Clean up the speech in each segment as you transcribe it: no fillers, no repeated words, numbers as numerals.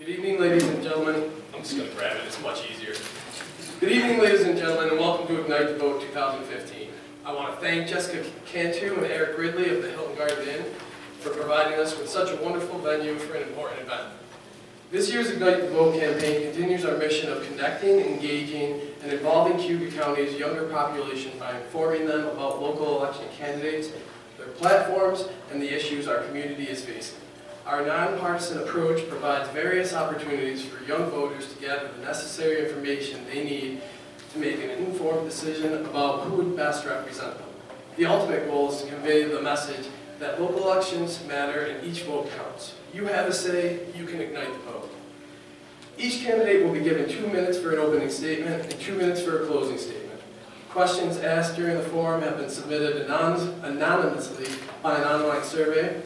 Good evening, ladies and gentlemen. I'm just going to grab it, it's much easier. Good evening, ladies and gentlemen, and welcome to Ignite the Vote 2015. I want to thank Jessica Cantu and Eric Ridley of the Hilton Garden Inn for providing us with such a wonderful venue for an important event. This year's Ignite the Vote campaign continues our mission of connecting, engaging, and involving Cayuga County's younger population by informing them about local election candidates, their platforms, and the issues our community is facing. Our nonpartisan approach provides various opportunities for young voters to gather the necessary information they need to make an informed decision about who would best represent them. The ultimate goal is to convey the message that local elections matter and each vote counts. You have a say, you can ignite the vote. Each candidate will be given 2 minutes for an opening statement and 2 minutes for a closing statement. Questions asked during the forum have been submitted anonymously by an online survey.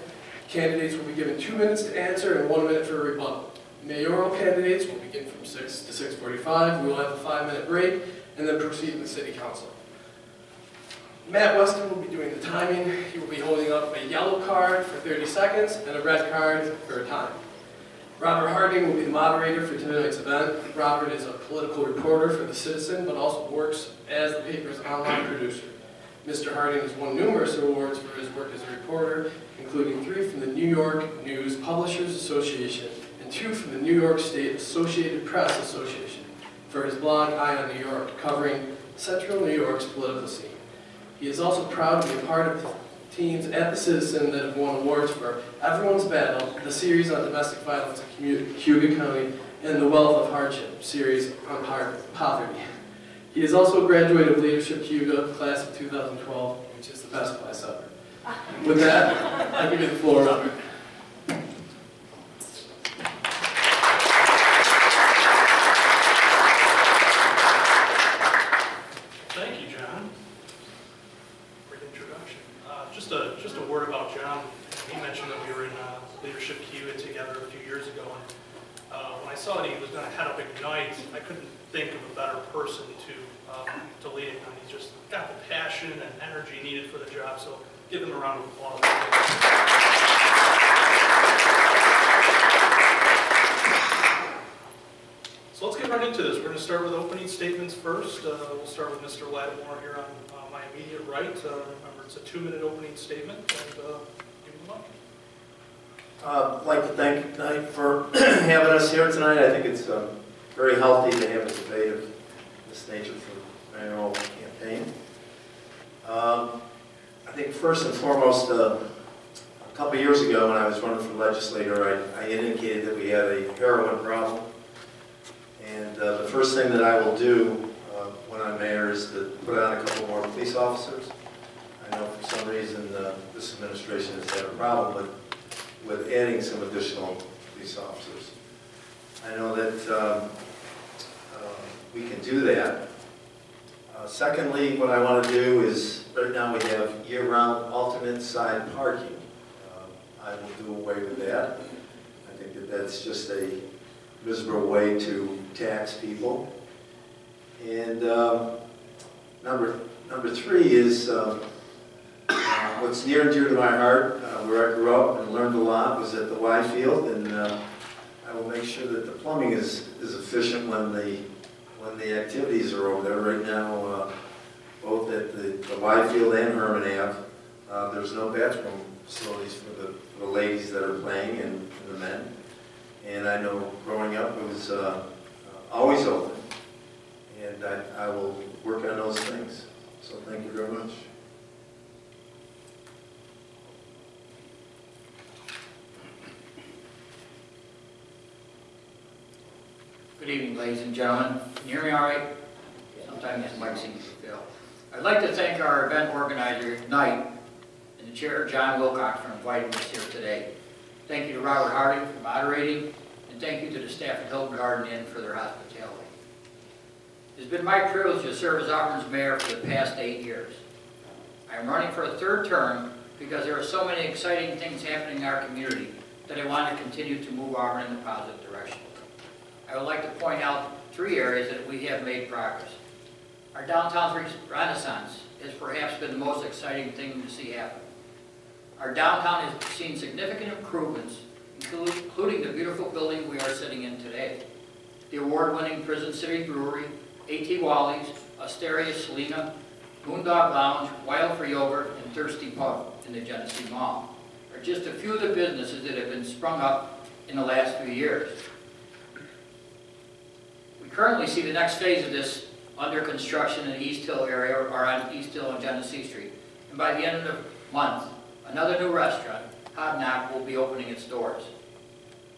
Candidates will be given 2 minutes to answer and 1 minute for a rebuttal. Mayoral candidates will begin from 6 to 6:45. We will have a 5-minute break and then proceed with City Council. Matt Weston will be doing the timing. He will be holding up a yellow card for 30 seconds and a red card for a time. Robert Harding will be the moderator for tonight's event. Robert is a political reporter for The Citizen, but also works as the paper's online producer. Mr. Harding has won numerous awards for his work as a reporter, including 3 from the New York News Publishers Association and 2 from the New York State Associated Press Association for his blog Eye on New York, covering Central New York's political scene. He is also proud to be a part of the teams at The Citizen that have won awards for Everyone's Battle, the series on domestic violence in Cayuga County, and the Wealth of Hardship series on poverty. He is also a graduate of Leadership Cayuga, class of 2012, which is the best class ever. With that, I give you the floor, Robert. Thank you, John. Great introduction. Just a word about John. He mentioned that we were in Leadership Cayuga together a few years ago, and when I saw that he was going to head up Ignite, I couldn't think of a better person to lead it. He's just got the passion and energy needed for the job, so give him a round of applause. So let's get right into this. We're going to start with opening statements first. We'll start with Mr. Lattimore here on my immediate right. Remember, it's a 2-minute opening statement, and give him the mic. I'd like to thank Ignite for having us here tonight. I think it's very healthy to have a debate of this nature for mayoral campaign. I think first and foremost, a couple of years ago when I was running for legislator, I indicated that we had a heroin problem. And the first thing that I will do when I'm mayor is to put on a couple more police officers. I know for some reason this administration has had a problem with adding some additional police officers. I know that we can do that. Secondly, what I want to do is, right now we have year-round alternate side parking. I will do away with that. I think that that's just a miserable way to tax people. And number 3 is what's near and dear to my heart, where I grew up and learned a lot, was at the Y Field, and I will make sure that the plumbing is efficient when the activities are over there. Right now, both at the Y Field and Herman Ave, there's no bathroom facilities for the ladies that are playing and the men. And I know growing up it was always open, and I will work on those things. So thank you very much. Good evening, ladies and gentlemen. Can you hear me all right? Sometimes this mic seems to fail. I'd like to thank our event organizer, Ignite, and the chair, John Wilcox, for inviting us here today. Thank you to Robert Harding for moderating, and thank you to the staff at Hilton Garden Inn for their hospitality. It has been my privilege to serve as Auburn's mayor for the past 8 years. I am running for a 3rd term because there are so many exciting things happening in our community that I want to continue to move Auburn in a positive direction. I would like to point out 3 areas that we have made progress. Our downtown renaissance has perhaps been the most exciting thing to see happen. Our downtown has seen significant improvements in including the beautiful building we are sitting in today. The award-winning Prison City Brewery, A.T. Wally's, Asteria Selena, Moondog Lounge, Wild for Yogurt, and Thirsty Pub in the Genesee Mall are just a few of the businesses that have been sprung up in the last few years. We currently see the next phase of this under construction in the East Hill area, or on East Hill and Genesee Street. And by the end of the month, another new restaurant, Hobnob, will be opening its doors.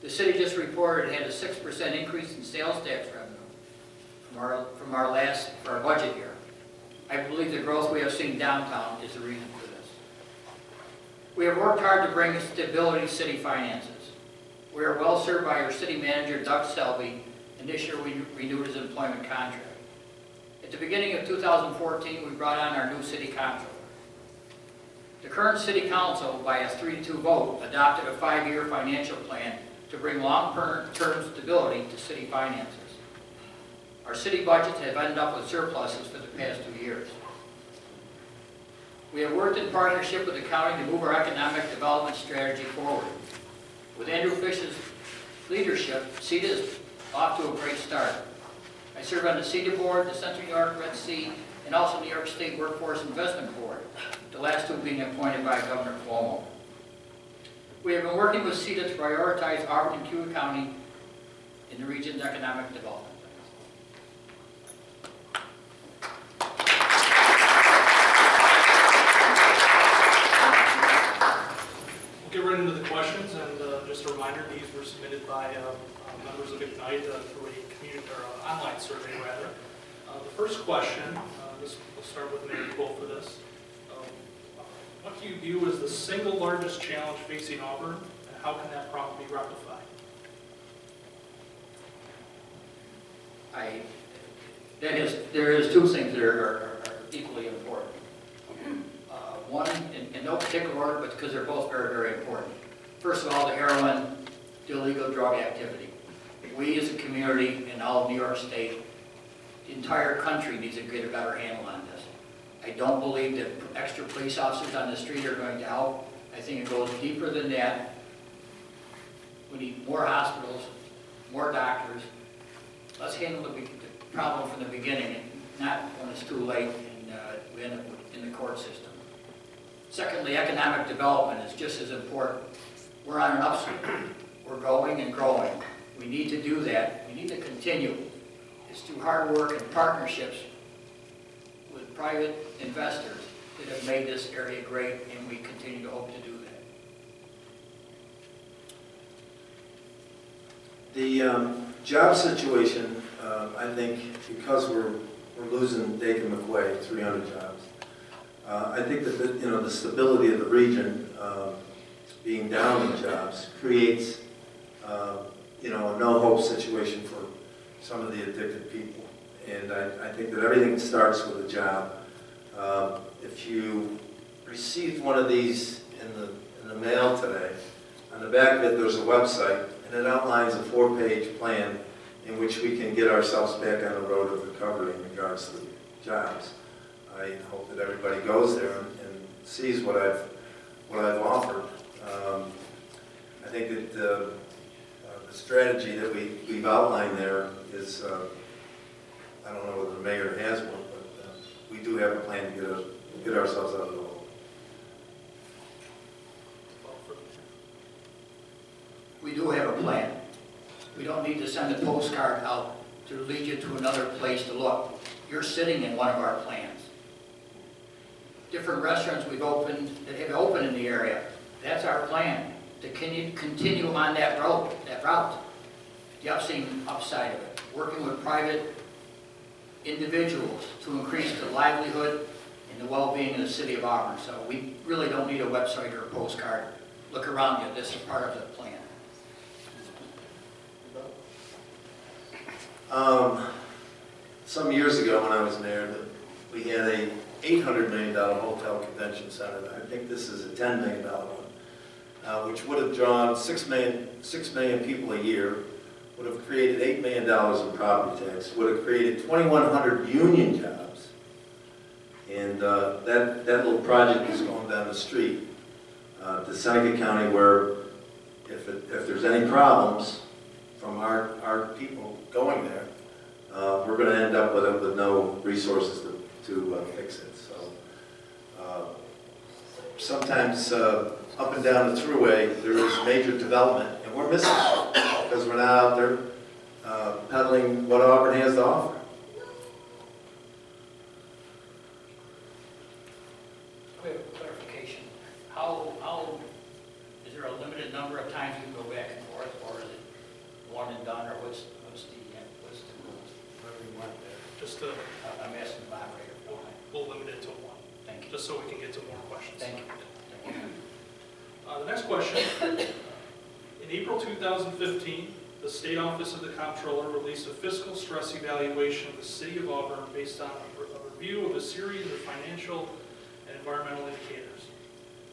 The city just reported it had a 6% increase in sales tax revenue from our budget year. I believe the growth we have seen downtown is the reason for this. We have worked hard to bring stability to city finances. We are well served by our city manager, Doug Selby, and this year we renewed his employment contract. At the beginning of 2014, we brought on our new city comptroller. The current city council, by a 3-2 vote, adopted a 5-year financial plan to bring long-term stability to city finances. Our city budgets have ended up with surpluses for the past 2 years. We have worked in partnership with the county to move our economic development strategy forward. With Andrew Fish's leadership, CETA is off to a great start. I serve on the CETA board, the Central New York Red Sea, and also New York State Workforce Investment Board, the last two being appointed by Governor Cuomo. We have been working with CETA to prioritize Auburn and Kewett County in the region's economic development. We'll get right into the questions, and just a reminder, these were submitted by members of Ignite through a community or online survey, rather. The first question, we'll start with Mayor Cole for this. What do you view as the single largest challenge facing Auburn, and how can that problem be rectified? There is two things that are equally important. One, in no particular order, but because they're both very, very important. First of all, the heroin, the illegal drug activity. We as a community in all of New York State, the entire country needs to get a better handle on this. I don't believe that extra police officers on the street are going to help. I think it goes deeper than that. We need more hospitals, more doctors. Let's handle the problem from the beginning, and not when it's too late and we end up in the court system. Secondly, economic development is just as important. We're on an upswing. We're going and growing. We need to do that. We need to continue. It's through hard work and partnerships with private investors that have made this area great, and we continue to hope to do that. The job situation, I think, because we're losing Dakin McQuay, 300 jobs. I think that the stability of the region being down in jobs creates a no-hope situation for some of the addicted people. And I think that everything starts with a job. If you received one of these in the mail today, on the back of it there's a website, and it outlines a 4-page plan in which we can get ourselves back on the road of recovery in regards to jobs. I hope that everybody goes there and sees what I've offered. I think that the strategy that we've outlined there is, I don't know whether the mayor has one, but we do have a plan to get ourselves out of the hole. We do have a plan. We don't need to send a postcard out to lead you to another place to look. You're sitting in one of our plans. Different restaurants we've opened that have opened in the area. That's our plan, to continue on that route. The upside of it. Working with private individuals to increase the livelihood and the well-being of the city of Auburn. So we really don't need a website or a postcard. Look around you. This is part of the plan. Some years ago when I was mayor, we had a $800 million hotel convention center. I think this is a $10 million one, which would have drawn 6 million people a year, would have created $8 million in property tax, would have created 2,100 union jobs. And that little project is going down the street to Seneca County, where if there's any problems from our people going there, we're going to end up with no resources to fix it. So sometimes up and down the thruway, there is major development, and we're missing it because we're not out there peddling what Auburn has to offer. Quick clarification. Is there a limited number of times you can go back and forth, or is it one and done, or what's the rules? Whatever you want there. Just I'm asking the moderator. we'll limit it to one, Thank you. just so we can get to more questions. Thank you. The next question. In April 2015, the State Office of the Comptroller released a fiscal stress evaluation of the City of Auburn based on a review of a series of financial and environmental indicators.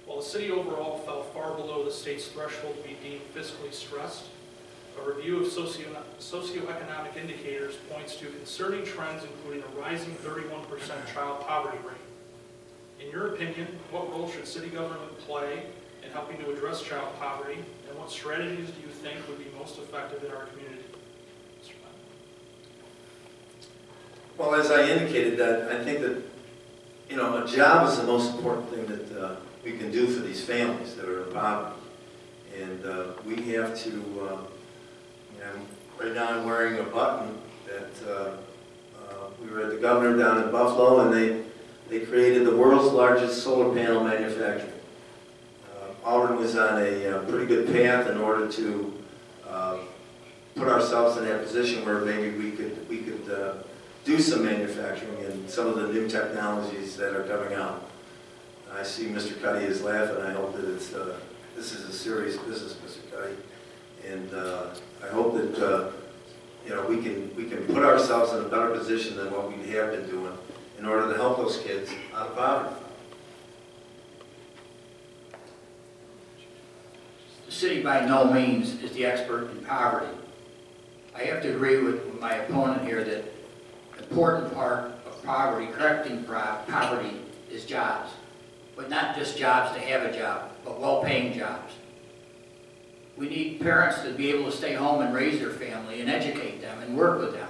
While the city overall fell far below the state's threshold to be deemed fiscally stressed, a review of socioeconomic indicators points to concerning trends, including a rising 31% child poverty rate. In your opinion, what role should city government play in helping to address child poverty, and what strategies do you think would be most effective in our community? Mr. Bennett. Well, as I indicated, that I think that a job is the most important thing that we can do for these families that are in poverty, and we have to. Right now, I'm wearing a button that we were at the governor down in Buffalo, and they created the world's largest solar panel manufacturer. Auburn was on a pretty good path in order to put ourselves in that position where maybe we could do some manufacturing and some of the new technologies that are coming out. I see Mr. Cuddy is laughing. I hope that this is a serious business, Mr. Cuddy, and I hope that we can put ourselves in a better position than what we have been doing in order to help those kids out of poverty. The city by no means is the expert in poverty. I have to agree with my opponent here that the important part of poverty, correcting poverty, is jobs. But not just jobs to have a job, but well-paying jobs. We need parents to be able to stay home and raise their family and educate them and work with them.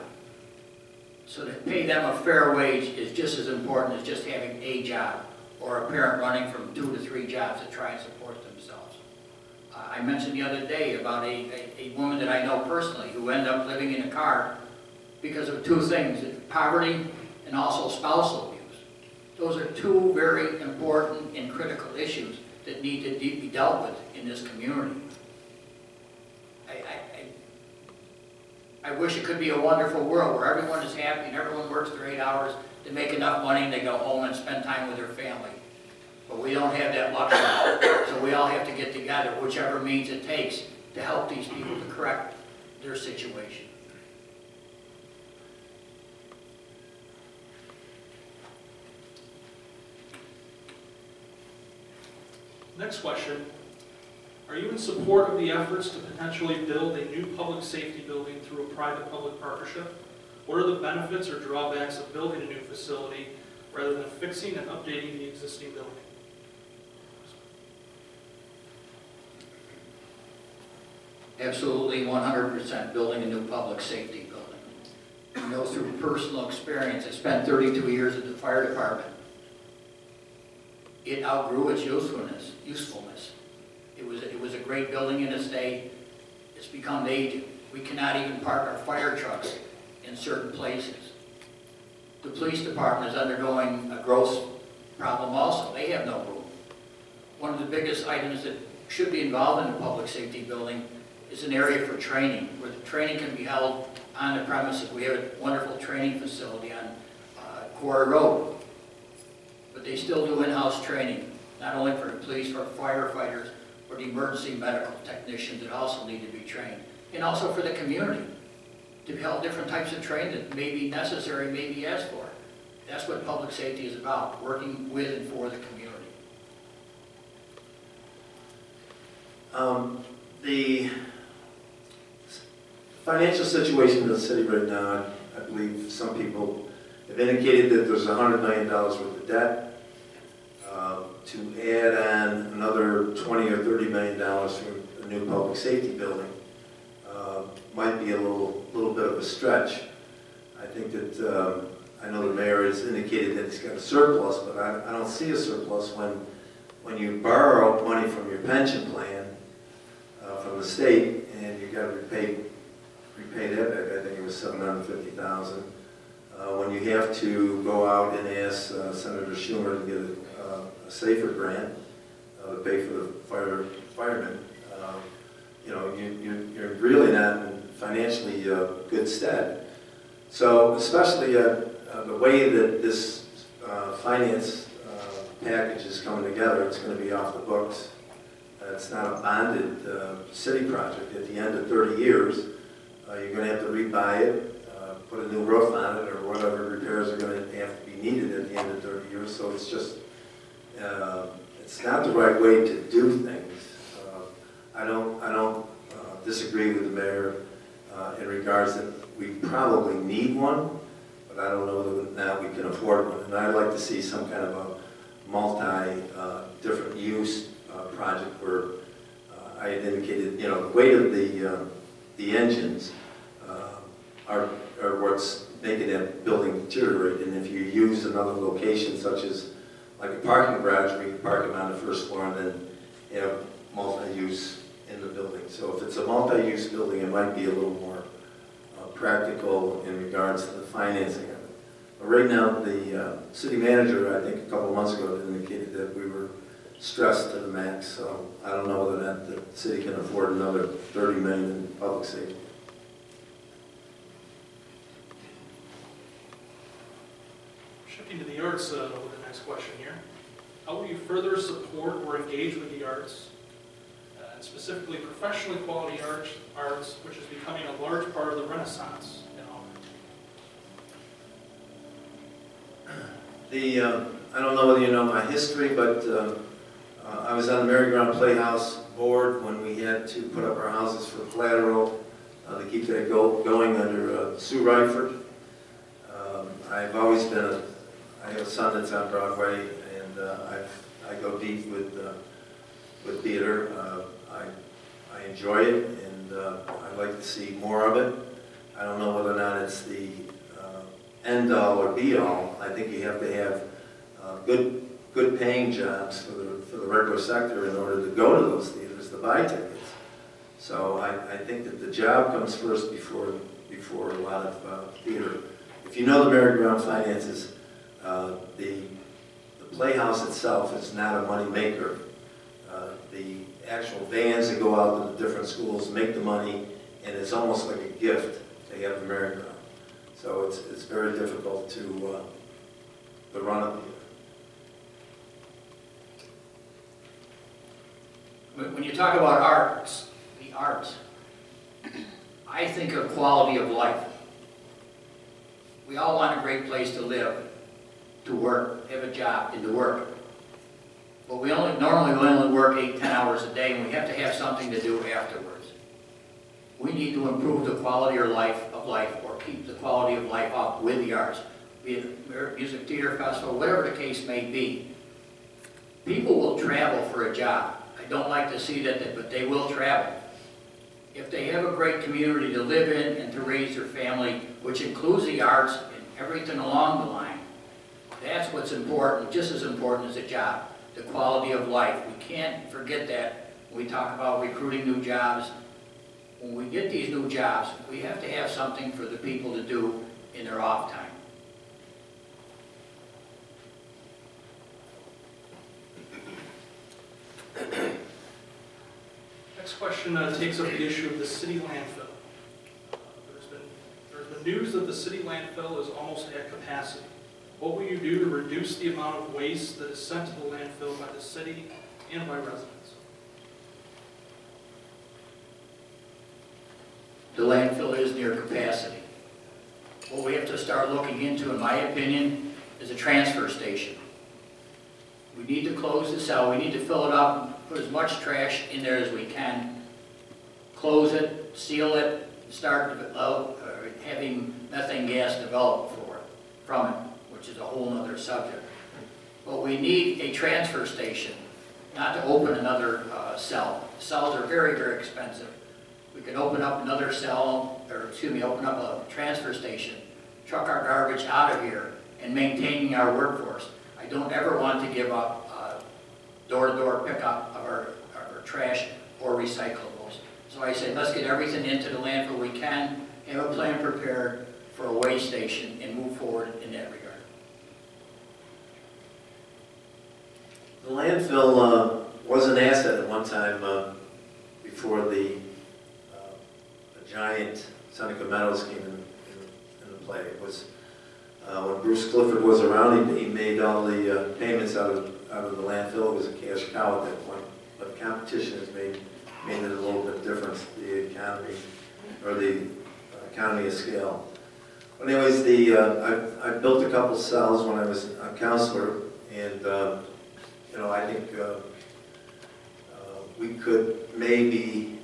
So to pay them a fair wage is just as important as just having a job or a parent running from 2 to 3 jobs to try and support themselves. I mentioned the other day about a woman that I know personally who ended up living in a car because of 2 things, poverty and also spousal abuse. Those are 2 very important and critical issues that need to be dealt with in this community. I wish it could be a wonderful world where everyone is happy and everyone works their 8 hours to make enough money and they go home and spend time with their family. But we don't have that luxury, so we all have to get together, whichever means it takes, to help these people to correct their situation. Next question. Are you in support of the efforts to potentially build a new public safety building through a private-public partnership? What are the benefits or drawbacks of building a new facility rather than fixing and updating the existing building? Absolutely 100% building a new public safety building. I know through personal experience, I spent 32 years at the fire department. It outgrew its usefulness. It was a great building in its day. It's become aging. We cannot even park our fire trucks in certain places. The police department is undergoing a growth problem also. They have no room. One of the biggest items that should be involved in a public safety building is an area for training, where the training can be held on the premises. We have a wonderful training facility on Quarry Road. But they still do in-house training, not only for the police, for firefighters, for the emergency medical technicians that also need to be trained, and also for the community to be held different types of training that may be necessary, may be asked for. That's what public safety is about, working with and for the community. The financial situation in the city right now, I believe some people have indicated that there's $100 million worth of debt. To add on another $20 or $30 million for a new public safety building might be a little bit of a stretch. I think that, I know the mayor has indicated that he's got a surplus, but I don't see a surplus when you borrow money from your pension plan from the state and you got to repay that back. I think it was $750,000. When you have to go out and ask Senator Schumer to get a safer grant to pay for the firemen, you know, you're really not in financially good stead. So especially the way that this finance package is coming together, it's going to be off the books. It's not a bonded city project. At the end of 30 years, you're going to have to rebuy it, put a new roof on it, or whatever repairs are going to have to be needed at the end of 30 years. So it's just, it's not the right way to do things. I don't disagree with the mayor in regards that we probably need one, but I don't know whether now we can afford one. And I'd like to see some kind of a multi-different use project where I had indicated, you know, the weight of the engines are what's making that building deteriorate. And if you use another location, such as like a parking garage where you can park them on the first floor and then have multi-use in the building. So if it's a multi-use building, it might be a little more practical in regards to the financing of it. But right now, the city manager, I think a couple of months ago, indicated that we were stressed to the max. So I don't know whether or not the city can afford another $30 million in public safety. Shifting to the arts with the next question here. How will you further support or engage with the arts, and specifically professionally quality arts, which is becoming a large part of the Renaissance in Auburn? I don't know whether you know my history, but I was on the Merry-Go-Round Playhouse board when we had to put up our houses for collateral to keep that going under Sue Ryford. I've always been I have a son that's on Broadway, and I go deep with theater. I enjoy it, and I'd like to see more of it. I don't know whether or not it's the end-all or be-all. I think you have to have good paying jobs for the regular sector in order to go to those theaters to buy tickets. So I think that the job comes first before a lot of theater. If you know the Merry-Go-Round finances, the Playhouse itself is not a money maker. The actual vans that go out to the different schools make the money, and it's almost like a gift to have the Merry-Go-Round. So it's very difficult to run a theater. When you talk about arts, the arts, I think of quality of life. We all want a great place to live, to work, have a job, and to work. But we normally work 8, 10 hours a day, and we have to have something to do afterwards. We need to improve the quality of life, or keep the quality of life up with the arts, be it a music theater festival, whatever the case may be. People will travel for a job. I don't like to see that, but they will travel. If they have a great community to live in and to raise their family, which includes the arts and everything along the line, that's what's important, just as important as a job, the quality of life. We can't forget that when we talk about recruiting new jobs. When we get these new jobs, we have to have something for the people to do in their off time. Next question takes up the issue of the city landfill. There's been news that the city landfill is almost at capacity. What will you do to reduce the amount of waste that is sent to the landfill by the city and by residents? The landfill is near capacity. What we have to start looking into, in my opinion, is a transfer station. We need to close the cell, we need to fill it up, and put as much trash in there as we can, close it, seal it, start having methane gas develop from it, which is a whole other subject. But we need a transfer station not to open another cell. Cells are very, very expensive. We could open up another cell, or excuse me, open up a transfer station, truck our garbage out of here, and maintaining our workforce. I don't ever want to give up door-to-door pickup of our trash or recyclables. So I say, let's get everything into the landfill we can, have a plan prepared for a weigh station, and move forward in that regard. The landfill was an asset at one time before the giant Seneca Metals came into play. It was when Bruce Clifford was around, he made all the payments out of the landfill. It was a cash cow at that point, but competition has made it a little bit different. The economy, or the economy of scale. But anyways, I built a couple cells when I was a counselor, and you know, I think we could maybe,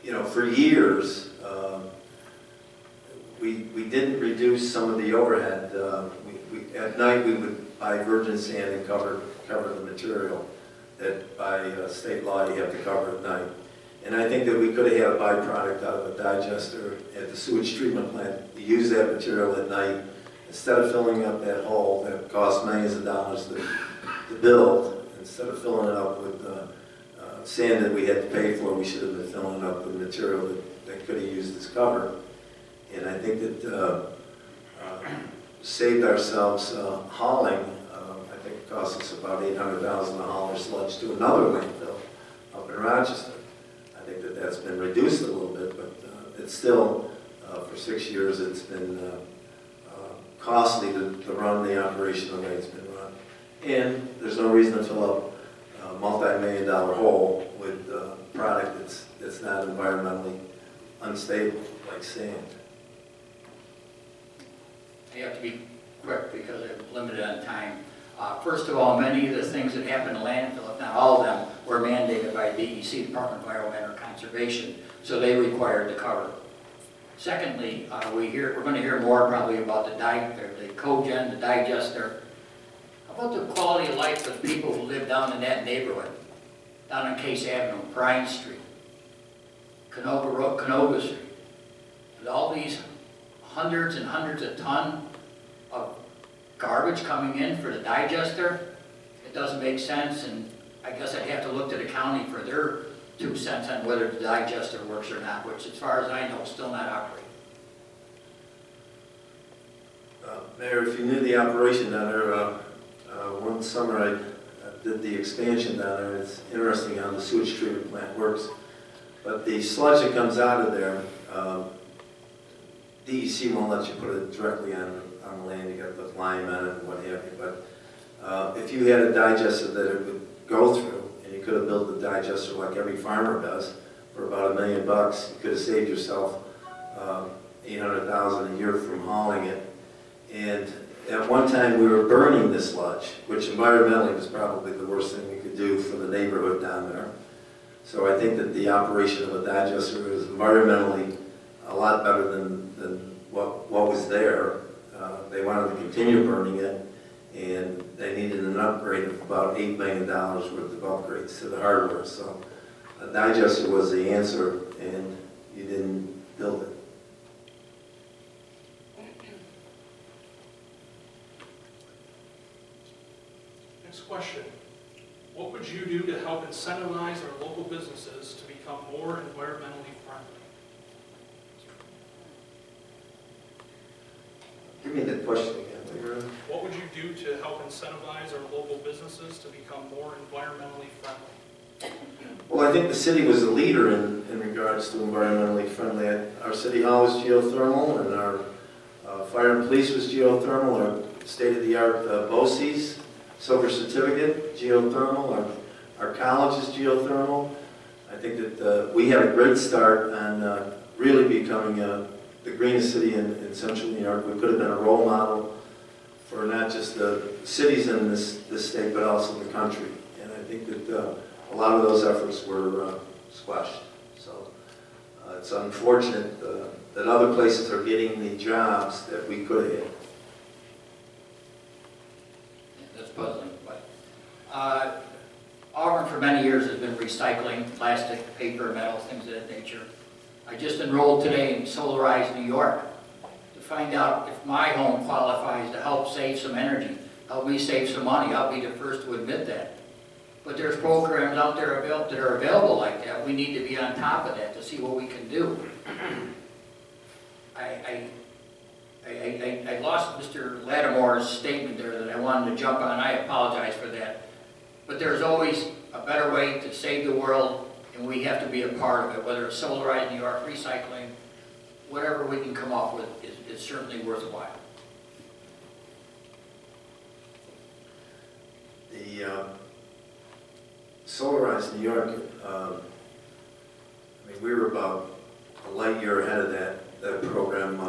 you know, for years, we didn't reduce some of the overhead. At night we would buy virgin sand and cover the material that by state law you have to cover at night. And I think that we could have had a byproduct out of a digester at the sewage treatment plant. You use that material at night instead of filling up that hole that costs millions of dollars to build. Instead of filling it up with sand that we had to pay for, we should have been filling it up with material that could have used as cover. And I think that saved ourselves hauling. I think it cost us about $800,000 to haul our sludge to another landfill up in Rochester. I think that that's been reduced a little bit, but it's still, for 6 years, it's been costly to run the operation the way it's been run. And there's no reason to fill up a multi-million-dollar hole with product that's not environmentally unstable, like sand. I have to be quick because I'm limited on time. First of all, many of the things that happen in landfill, if not all of them, were mandated by DEC, Department of Environmental Conservation, so they required the cover. Secondly, we're going to hear more probably about the cogen, the digester. How about the quality of life of people who live down in that neighborhood, down on Case Avenue, Bryant Street, Canoga Street, with all these hundreds and hundreds of tons of garbage coming in for the digester? It doesn't make sense, and I guess I'd have to look to the county for their 2 cents on whether the digester works or not, which as far as I know is still not operating. Mayor, if you knew the operation down there, one summer I did the expansion down there. It's interesting how the sewage treatment plant works. But the sludge that comes out of there, DEC won't let you put it directly on the land. You got to put lime on it and what have you. But if you had a digester that it would go through, and you could have built a digester like every farmer does for about $1 million, you could have saved yourself $800,000 a year from hauling it. And at one time we were burning the sludge, which environmentally was probably the worst thing we could do for the neighborhood down there. So I think that the operation of a digester is environmentally a lot better than what was there. They wanted to continue burning it, and they needed an upgrade of about $8 million worth of upgrades to the hardware. So a digester was the answer, and you didn't build it. Next question. What would you do to help incentivize our local businesses to become more environmentally friendly? Give me the question again. What would you do to help incentivize our local businesses to become more environmentally friendly? Well, I think the city was a leader in regards to environmentally friendly. Our city hall was geothermal, and our fire and police was geothermal. Our state-of-the-art BOCES, silver certificate, geothermal. Our college is geothermal. I think that we had a great start on really becoming the greenest city in central New York. We could have been a role model for not just the cities in this state, but also the country. And I think that a lot of those efforts were squashed. So it's unfortunate that other places are getting the jobs that we could have had. Yeah, that's puzzling. But recycling, plastic, paper, metal, things of that nature. I just enrolled today in Solarize New York to find out if my home qualifies to help save some energy, help me save some money. I'll be the first to admit that. But there's programs out there that are available like that. We need to be on top of that to see what we can do. I lost Mr. Lattimore's statement there that I wanted to jump on. I apologize for that. But there's always a better way to save the world, and we have to be a part of it, whether it's Solarize New York, recycling, whatever we can come up with is certainly worthwhile. The Solarize New York, I mean, we were about a light year ahead of that program.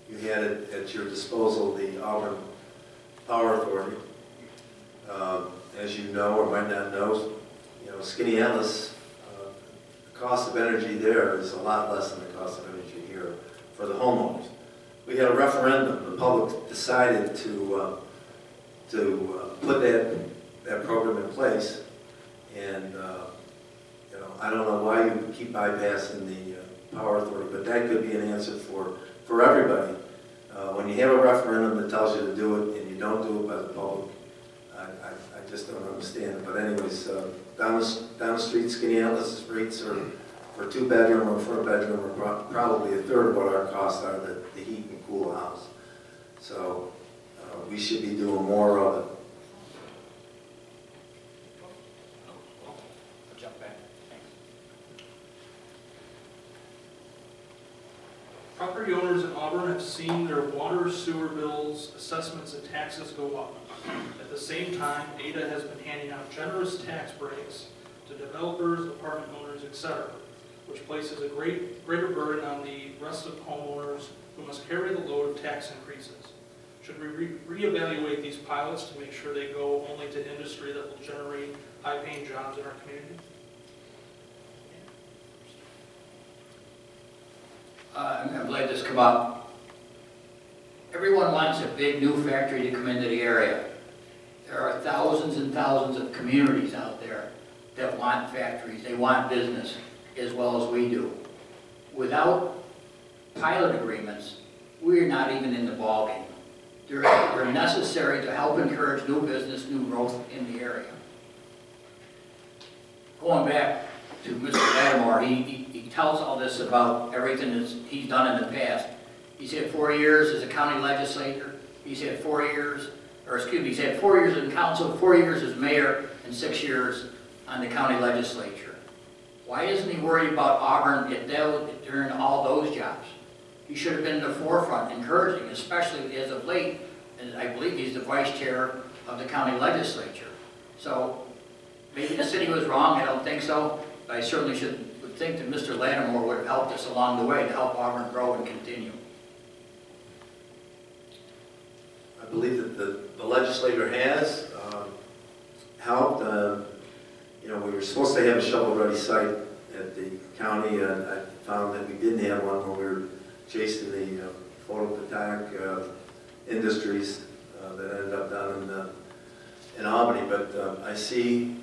You had it at your disposal, the Auburn Power Authority. As you know or might not know, Skaneateles, the cost of energy there is a lot less than the cost of energy here for the homeowners. We had a referendum. The public decided to put that program in place, and I don't know why you keep bypassing the Power Authority, but that could be an answer for everybody. When you have a referendum that tells you to do it and you don't do it by the public, I just don't understand it. But anyways, down the street, Skaneateles' rates are for 2-bedroom or 4-bedroom are probably a third of what our costs are to heat and cool a house. So we should be doing more of it. I'll jump back. Thanks. Property owners in Auburn have seen their water, sewer bills, assessments, and taxes go up. At the same time, Ada has been handing out generous tax breaks to developers, apartment owners, etc., which places a greater burden on the rest of homeowners who must carry the load of tax increases. Should we reevaluate these pilots to make sure they go only to industry that will generate high-paying jobs in our community? I'm glad this come up. Everyone wants a big new factory to come into the area. There are thousands and thousands of communities out there that want factories. They want business as well as we do. Without pilot agreements, we're not even in the ballgame. They're necessary to help encourage new business, new growth in the area. Going back to Mr. Lattimore, he tells all this about everything that he's done in the past. He's had 4 years as a county legislator. He's had 4 years, he's had 4 years in council, 4 years as mayor, and 6 years on the county legislature. Why isn't he worried about Auburn during all those jobs? He should have been in the forefront, encouraging, especially as of late, and I believe he's the vice chair of the county legislature. So maybe the city was wrong, I don't think so, but I certainly would think that Mr. Lattimore would have helped us along the way to help Auburn grow and continue. I believe that the legislator has helped. We were supposed to have a shovel-ready site at the county, and I found that we didn't have one when we were chasing the photovoltaic industries that ended up down in Albany. But I see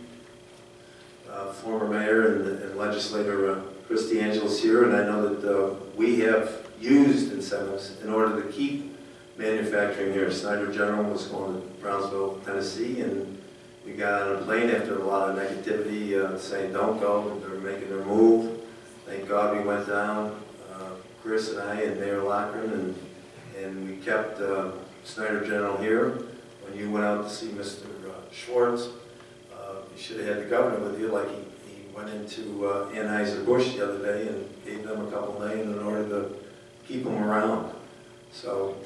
former mayor and legislator Chris DeAngelis here, and I know that we have used incentives in order to keep manufacturing here. Snyder General was going to Brownsville, Tennessee, and we got on a plane after a lot of negativity saying don't go, but they're making their move. Thank God we went down, Chris and I and Mayor Loughran, and we kept Snyder General here. When you went out to see Mr. Schwartz, you should have had the governor with you, like he went into Anheuser-Busch the other day and gave them a couple million in order to keep them around. So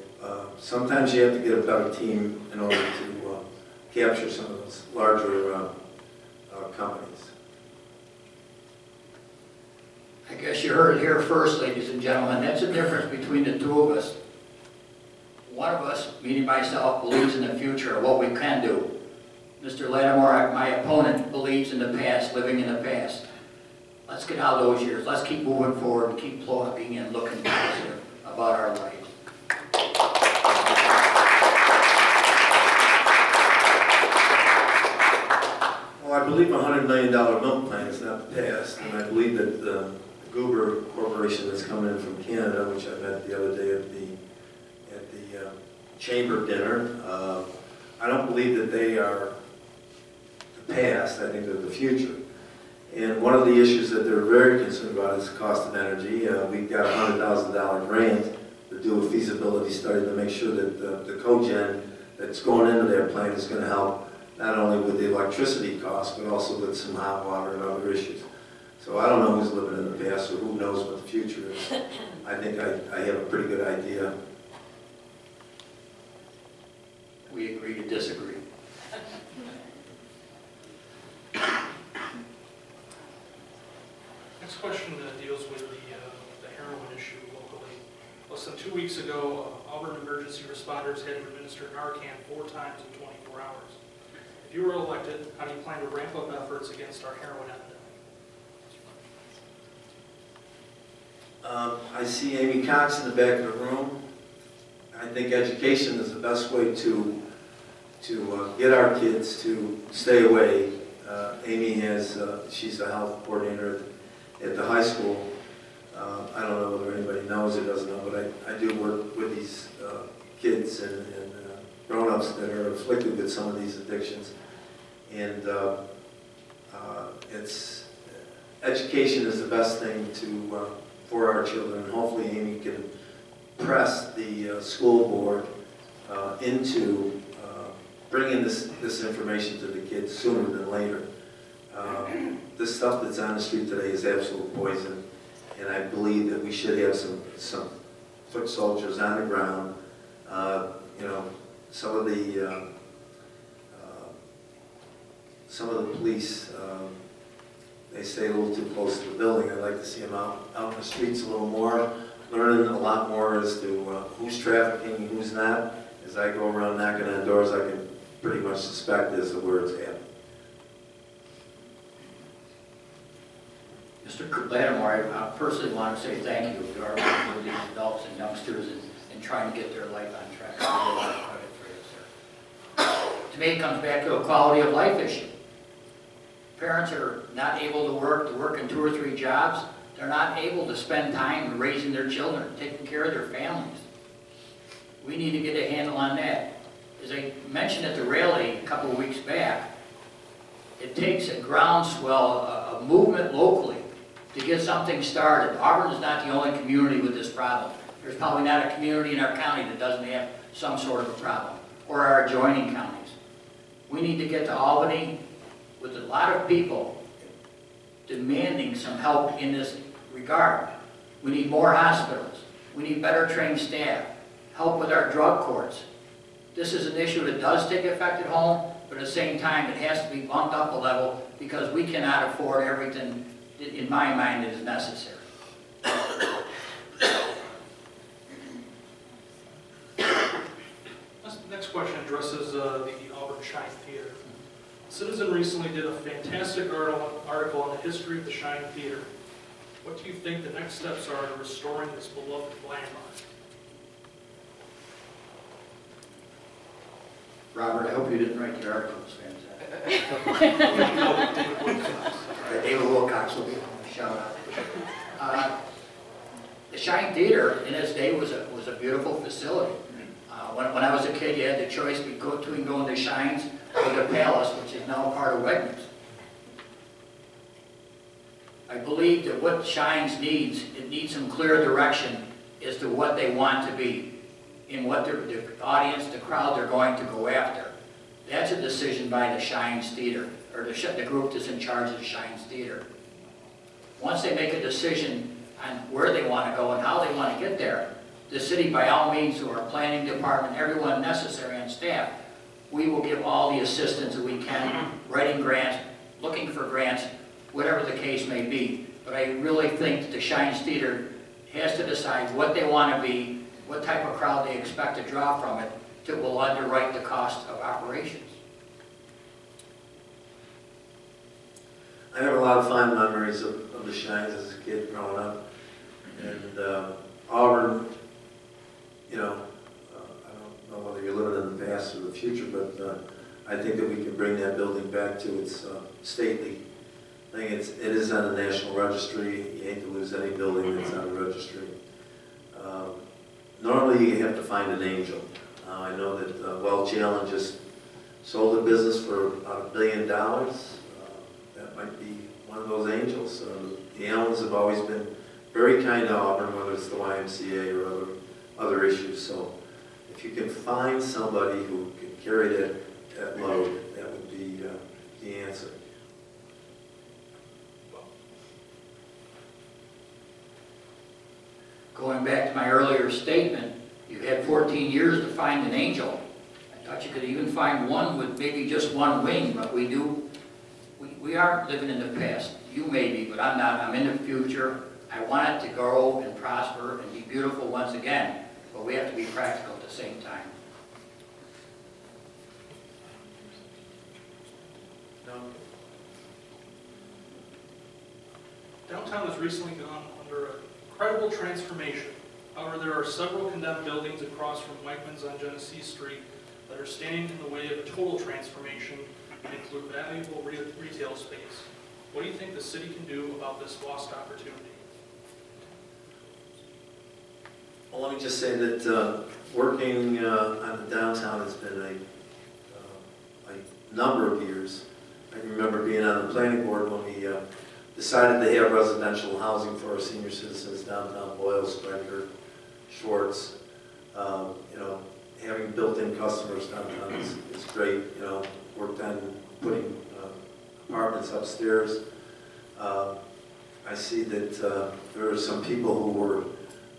sometimes you have to get a better team in order to capture some of those larger companies. I guess you heard it here first, ladies and gentlemen. That's the difference between the two of us. One of us, meaning myself, believes in the future of what we can do. Mr. Lattimore, my opponent, believes in the past, living in the past. Let's get out of those years. Let's keep moving forward and keep plugging and looking positive about our lives. Well, I believe a $100 million milk plan is not passed, and I believe that the Goober Corporation that's coming in from Canada, which I met the other day at the chamber dinner, I don't believe that they are the past. I think they're the future. And one of the issues that they're very concerned about is the cost of energy. We've got a $100,000 grant to do a feasibility study to make sure that the cogen that's going into their plant is going to help not only with the electricity costs, but also with some hot water and other issues. So I don't know who's living in the past or who knows what the future is. I think I have a pretty good idea. We agree to disagree. Next question deals with the heroin issue locally. Less than 2 weeks ago, Auburn emergency responders had to administer Narcan 4 times in 24 hours. If you were elected, how do you plan to ramp up efforts against our heroin epidemic? I see Amy Cox in the back of the room. I think education is the best way to get our kids to stay away. Amy she's a health coordinator at the high school. I don't know whether anybody knows or doesn't know, but I do work with these kids and grown-ups that are afflicted with some of these addictions. And education is the best thing for our children. And hopefully Amy can press the school board into bringing this information to the kids sooner than later. This stuff that's on the street today is absolute poison, and I believe that we should have some foot soldiers on the ground. You know, some of the police, they stay a little too close to the building. I'd like to see them out in the streets a little more, learning a lot more as to who's trafficking, who's not. As I go around knocking on doors, I can pretty much suspect as to where it's at. Mr. Lattimore, I personally want to say thank you to our for these adults and youngsters in trying to get their life on track. I give a lot of credit for you, sir. To me, it comes back to a quality of life issue. Parents are not able to work in 2 or 3 jobs. They're not able to spend time raising their children, taking care of their families. We need to get a handle on that. As I mentioned at the rally a couple of weeks back, it takes a groundswell, a movement locally to get something started. Auburn is not the only community with this problem. There's probably not a community in our county that doesn't have some sort of a problem, or our adjoining counties. We need to get to Albany with a lot of people demanding some help in this regard. We need more hospitals. We need better trained staff. Help with our drug courts. This is an issue that does take effect at home, but at the same time it has to be bumped up a level because we cannot afford everything, in my mind, that is necessary. Next question addresses the Auburn Shine Theater. Citizen recently did a fantastic article on the history of the Shine Theater. What do you think the next steps are in restoring this beloved landmark? Robert, I hope you didn't write the article. It's fantastic. David Wilcox will be a shout out. The Shine Theater in its day was a beautiful facility. When I was a kid, you had the choice between going to Shine's or the Palace, which is now part of Wegmans. I believe that what Shine's needs, it needs some clear direction as to what they want to be and what the audience, the crowd they're going to go after. That's a decision by the Shine's Theater, or the group that's in charge of the Shine's Theater. Once they make a decision on where they want to go and how they want to get there, the city, by all means, or our planning department, everyone necessary on staff, we will give all the assistance that we can, writing grants, looking for grants, whatever the case may be. But I really think that the Shine's Theater has to decide what they want to be, what type of crowd they expect to draw from it, that will underwrite the cost of operations. I have a lot of fond memories of the Shines as a kid growing up. And Auburn, you know, I don't know whether you're living in the past or the future, but I think that we can bring that building back to its stately thing. It is on the National Registry. You hate to lose any building that's on the registry. Normally, you have to find an angel. I know that Welch Allen just sold a business for about $1 billion. That might be one of those angels. The Allens have always been very kind to Auburn, whether it's the YMCA or other issues. So if you can find somebody who can carry that load, that would be the answer. Going back to my earlier statement, you had 14 years to find an angel. I thought you could even find one with maybe just one wing, but we aren't living in the past. You may be, but I'm not. I'm in the future. I want it to grow and prosper and be beautiful once again, but we have to be practical at the same time. No. Downtown has recently gone under an incredible transformation. However, there are several condemned buildings across from Wegmans on Genesee Street that are standing in the way of a total transformation and include valuable retail space. What do you think the city can do about this lost opportunity? Well, let me just say that working on the downtown has been a number of years. I remember being on the planning board when we decided to have residential housing for our senior citizens downtown, Boyle, Springer, Schwartz. You know, having built-in customers downtown is great. You know, worked on putting apartments upstairs. I see that there are some people who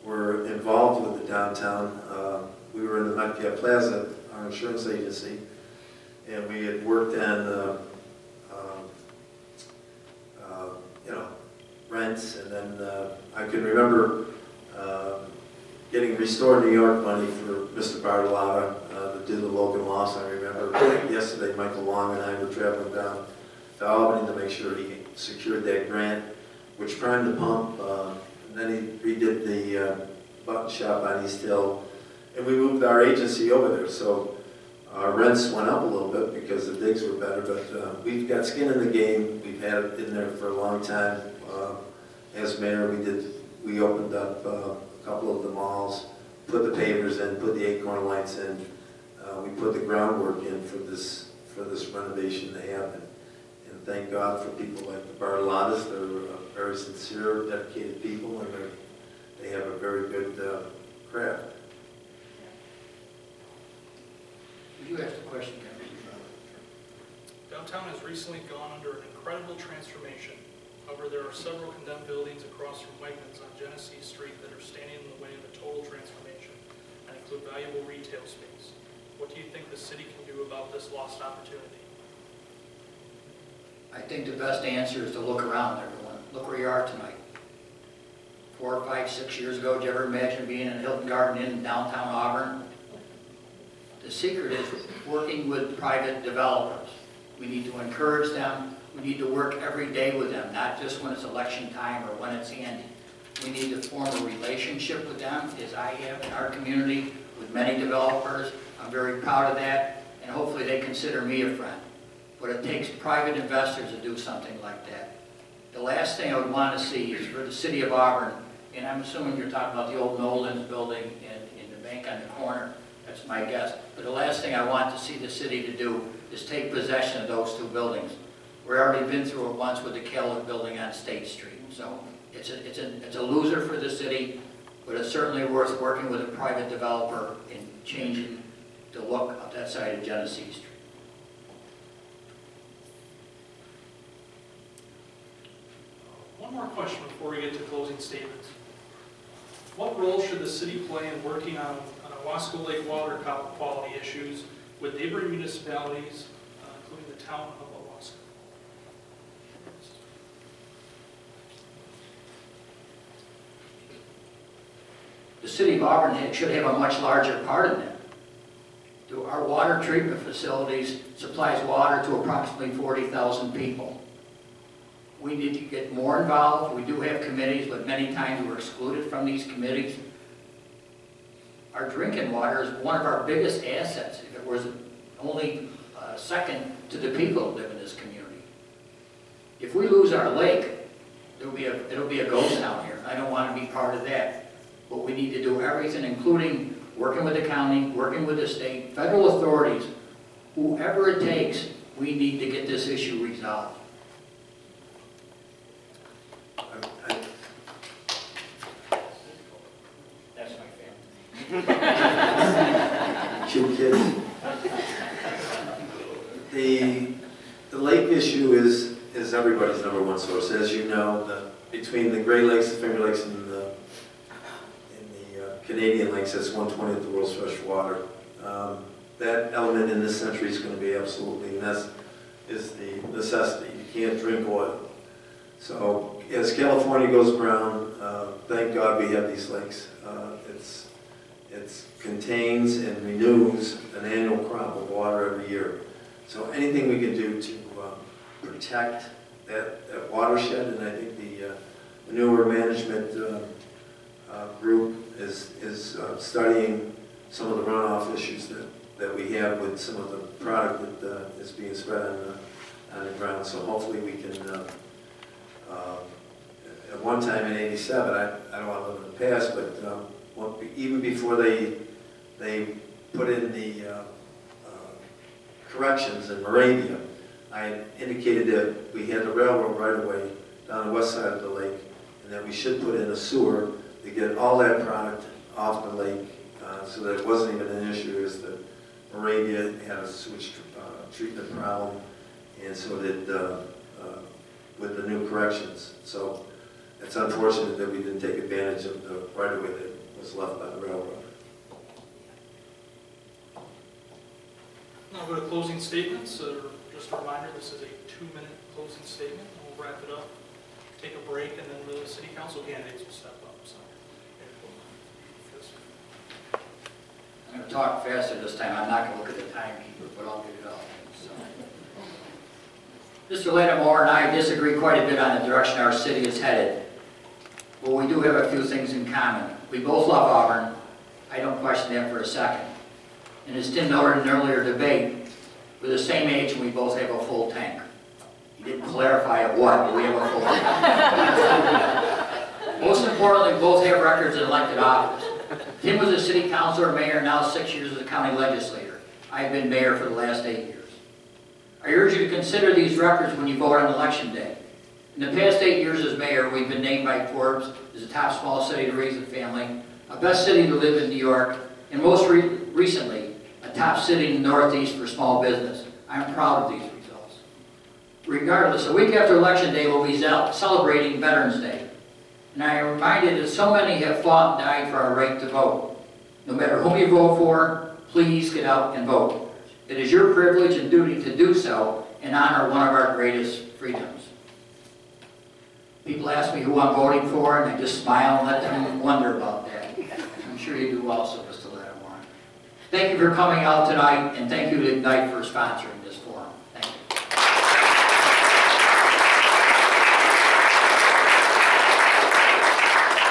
were involved with the downtown. We were in the Metcalf Plaza, our insurance agency, and we had worked on you know, rents, and then I can remember getting Restore New York money for Mr. Bartolotta to do the Logan Loss. I remember yesterday Michael Long and I were traveling down to Albany to make sure he secured that grant, which primed the pump. And then he redid the button shop on East Hill, and we moved our agency over there. So our rents went up a little bit because the digs were better, but we've got skin in the game. We've had it in there for a long time. As mayor, we opened up a couple of the malls, put the pavers in, put the Acorn lights in. We put the groundwork in for this renovation to happen. And thank God for people like the Bartolottas. They're very sincere, dedicated people, and they have a very good craft. You asked a question, Kevin. Downtown has recently gone under an incredible transformation. However, there are several condemned buildings across from Wegmans on Genesee Street that are standing in the way of a total transformation and include valuable retail space. What do you think the city can do about this lost opportunity? I think the best answer is to look around, everyone. Look where you are tonight. 4, 5, 6 years ago, did you ever imagine being in Hilton Garden Inn in downtown Auburn? The secret is working with private developers. We need to encourage them. We need to work every day with them, not just when it's election time or when it's handy. We need to form a relationship with them, as I have in our community, with many developers. I'm very proud of that, and hopefully they consider me a friend. But it takes private investors to do something like that. The last thing I would want to see is for the city of Auburn, and I'm assuming you're talking about the old Nolan's building and the bank on the corner. That's my guess. But the last thing I want to see the city to do is take possession of those 2 buildings. We've already been through it once with the Kellogg building on State Street. So it's a loser for the city, but it's certainly worth working with a private developer and changing the look of that side of Genesee Street. One more question before we get to closing statements. What role should the city play in working on Owasco Lake water quality issues with neighboring municipalities, including the town of Owasco? The city of Auburn should have a much larger part in that. Our water treatment facilities supplies water to approximately 40,000 people. We need to get more involved. We do have committees, but many times we're excluded from these committees. Our drinking water is one of our biggest assets. If it was only second to the people that live in this community. If we lose our lake, it'll be a ghost town here. I don't want to be part of that. But we need to do everything, including working with the county, working with the state, federal authorities, whoever it takes, we need to get this issue resolved. That's my family. Cute kids. The lake issue is everybody's number one source. As you know, between the Great Lakes, the Finger Lakes, and the Canadian lakes, that's 1/20 of the world's fresh water. That element in this century is going to be absolutely is the necessity. You can't drink oil. So as California goes brown, thank God we have these lakes. It contains and renews an annual crop of water every year. So anything we can do to protect that watershed, and I think the newer management group is studying some of the runoff issues that we have with some of the product that is being spread on the ground. So hopefully we can, at one time in '87, I don't want to live in the past, but even before they put in the corrections in Moravia, I indicated that we had the railroad right away down the west side of the lake, and that we should put in a sewer to get all that product off the lake, so that it wasn't even an issue, as the Moravia had a sewage treatment problem, and so did with the new corrections. So it's unfortunate that we didn't take advantage of the right-of-way that was left by the railroad. Now go to closing statements. Just a reminder, this is a 2-minute closing statement. We'll wrap it up, take a break, and then the city council candidates will step up. So, I'm going to talk faster this time. I'm not going to look at the timekeeper, but I'll get it out. So. Mr. Lattimore and I disagree quite a bit on the direction our city is headed, but we do have a few things in common. We both love Auburn. I don't question that for a second. And as Tim noted in an earlier debate, we're the same age and we both have a full tank. He didn't clarify at what, but we have a full tank. Most importantly, we both have records in elected office. Tim was a city councilor, mayor, now 6 years as a county legislator. I've been mayor for the last 8 years. I urge you to consider these records when you vote on election day. In the past 8 years as mayor, we've been named by Forbes as a top small city to raise a family, a best city to live in New York, and most recently, a top city in the Northeast for small business. I'm proud of these results. Regardless, a week after Election Day, we'll be celebrating Veterans Day. And I am reminded that so many have fought and died for our right to vote. No matter whom you vote for, please get out and vote. It is your privilege and duty to do so and honor one of our greatest freedoms. People ask me who I'm voting for, and I just smile and let them wonder about that. I'm sure you do also, Mr. Lattimore. Thank you for coming out tonight, and thank you to Ignite for sponsoring this forum. Thank you.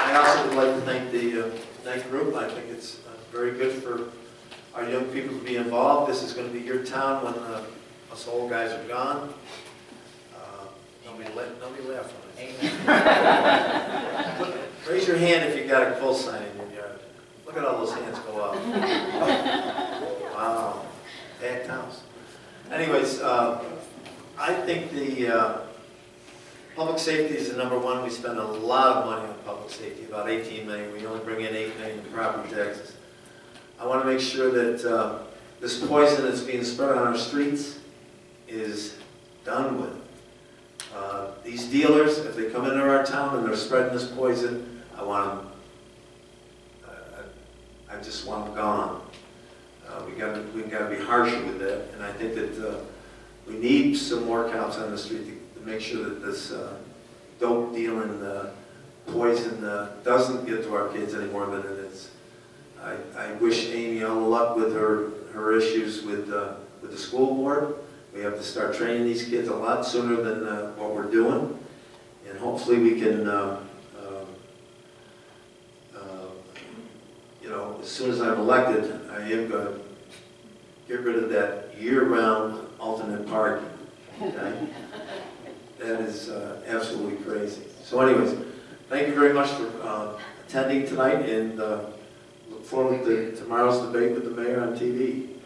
I also would like to thank the Ignite group. I think it's very good for our young people to be involved. This is going to be your town when us old guys are gone. Nobody laugh on it. Raise your hand if you got a coal sign in your yard. Look at all those hands go up. Wow, packed house. Anyways, I think the public safety is the number one. We spend a lot of money on public safety, about 18 million. We only bring in 8 million in property taxes. I want to make sure that this poison that's being spread on our streets is done with. These dealers, if they come into our town and they're spreading this poison, I want them, I just want them gone. We've got to be harsher with that, and I think that we need some more cops on the street to make sure that this dope dealing poison doesn't get to our kids any more than it is. I wish Amy all the luck with her issues with the school board. We have to start training these kids a lot sooner than what we're doing, and hopefully we can, you know, as soon as I'm elected, I am going to get rid of that year-round alternate parking. Okay? That is absolutely crazy. So anyways, thank you very much for attending tonight, and look forward to tomorrow's debate with the mayor on TV.